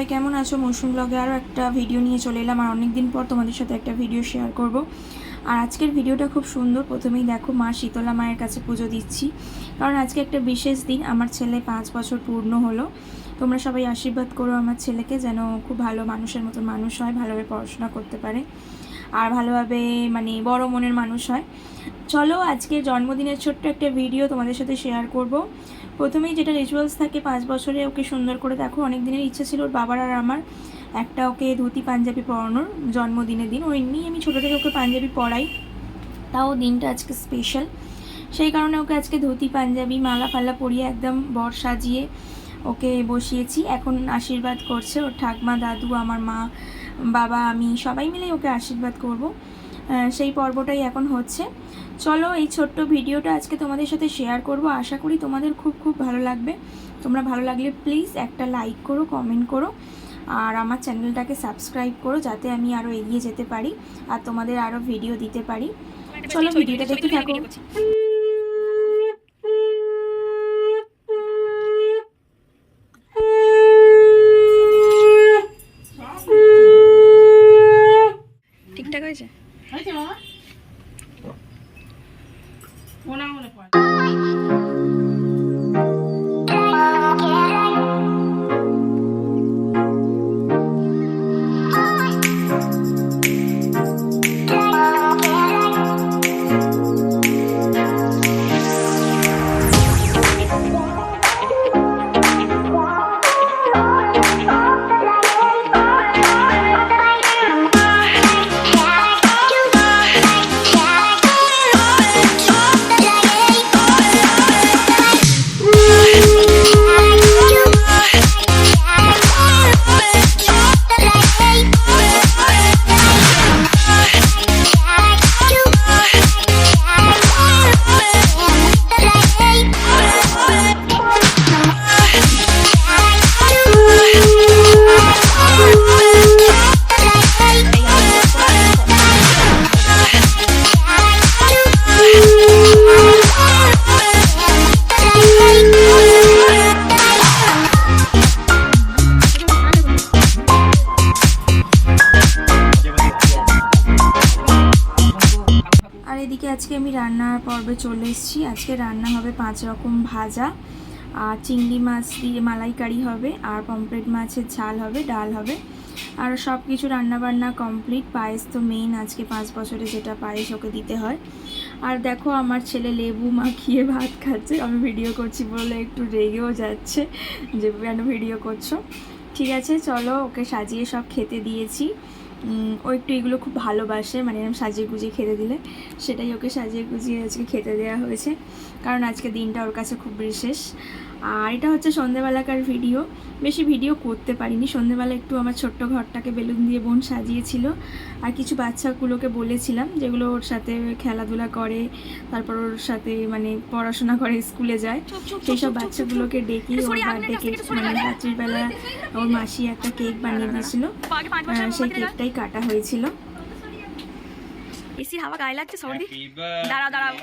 সবাই কেমন আছো? মৌসুম ব্লগে আরও একটা ভিডিও নিয়ে চলে এলাম। আর অনেকদিন পর তোমাদের সাথে একটা ভিডিও শেয়ার করব। আর আজকের ভিডিওটা খুব সুন্দর। প্রথমেই দেখো, মা শীতলা মায়ের কাছে পুজো দিচ্ছি, কারণ আজকে একটা বিশেষ দিন। আমার ছেলে 5 বছর পূর্ণ হলো। তোমরা সবাই আশীর্বাদ করো আমার ছেলেকে, যেন খুব ভালো মানুষের মতন মানুষ হয়, ভালোভাবে পড়াশোনা করতে পারে আর ভালোভাবে বড় মনের মানুষ হয়। চলো আজকে জন্মদিনের ছোট্ট একটা ভিডিও তোমাদের সাথে শেয়ার করব। প্রথমেই যেটা রিচুয়ালস থাকে, 5 বছরে ওকে সুন্দর করে, দেখো অনেক দিনের ইচ্ছা ছিল ওর বাবার আর আমার একটা ওকে ধুতি পাঞ্জাবি পরানোর জন্মদিনের দিন। ও এমনি আমি ছোটো থেকে ওকে পাঞ্জাবি পরাই, তাও দিনটা আজকে স্পেশাল, সেই কারণে ওকে আজকে ধুতি পাঞ্জাবি মালা ফালা পরিয়ে একদম বর সাজিয়ে ওকে বসিয়েছি। এখন আশীর্বাদ করছে ওর ঠাকমা, দাদু, আমার মা, বাবা, আমি সবাই মিলে ওকে আশীর্বাদ করব। সেই পর্বটাই এখন হচ্ছে। চলো এই ছোট্ট ভিডিওটা আজকে তোমাদের সাথে শেয়ার করব। আশা করি তোমাদের খুব খুব ভালো লাগবে। তোমরা ভালো লাগলে প্লিজ একটা লাইক করো, কমেন্ট করো, আর আমার চ্যানেলটাকে সাবস্ক্রাইব করো, যাতে আমি আরও এগিয়ে যেতে পারি আর তোমাদের আরও ভিডিও দিতে পারি। চলো ভিডিওটা দেখতে থাকো। ঠিকঠাক হয়েছে? এদিকে আজকে আমি রান্নার পর্বে চলে এসেছি। আজকে রান্না হবে 5 রকম ভাজা, আর চিংড়ি মাছ দিয়ে মালাইকারি হবে, আর পমফ্রেট মাছের ঝাল হবে, ডাল হবে, আর সব কিছু রান্নাবান্না কমপ্লিট। পায়েস তো মেইন, আজকে 5 বছরে যেটা পায়েস ওকে দিতে হয়। আর দেখো আমার ছেলে লেবু মাখিয়ে ভাত খাচ্ছে। আমি ভিডিও করছি বলে একটু রেগেও যাচ্ছে যে কেন ভিডিও করছো। ঠিক আছে, চলো ওকে সাজিয়ে সব খেতে দিয়েছি। ও একটু এগুলো খুব ভালোবাসে, এরকম সাজিয়ে গুজিয়ে খেতে দিলে, সেটাই ওকে সাজিয়ে গুজিয়ে আজকে খেতে দেওয়া হয়েছে, কারণ আজকে দিনটা ওর কাছে খুব বিশেষ। আর এটা হচ্ছে সন্ধ্যেবেলাকার ভিডিও। বেশি ভিডিও করতে পারিনি। সন্ধ্যেবেলা একটু আমার ছোট্ট ঘরটাকে বেলুন দিয়ে বোন সাজিয়েছিল, আর কিছু বাচ্চাগুলোকে বলেছিলাম যেগুলো ওর সাথে খেলাধুলা করে, তারপর ওর সাথে পড়াশোনা করে, স্কুলে যায়, সেই সব বাচ্চাগুলোকে ডেকে ওর বার্থডে কেক রাত্রিবেলা ওর মাসি একটা কেক বানিয়ে দিয়েছিল, সেই কেকটাই কাটা হয়েছিল। এসির হাওয়া গায়ে লাগছে, সর্দি। দাঁড়াও দাঁড়াও।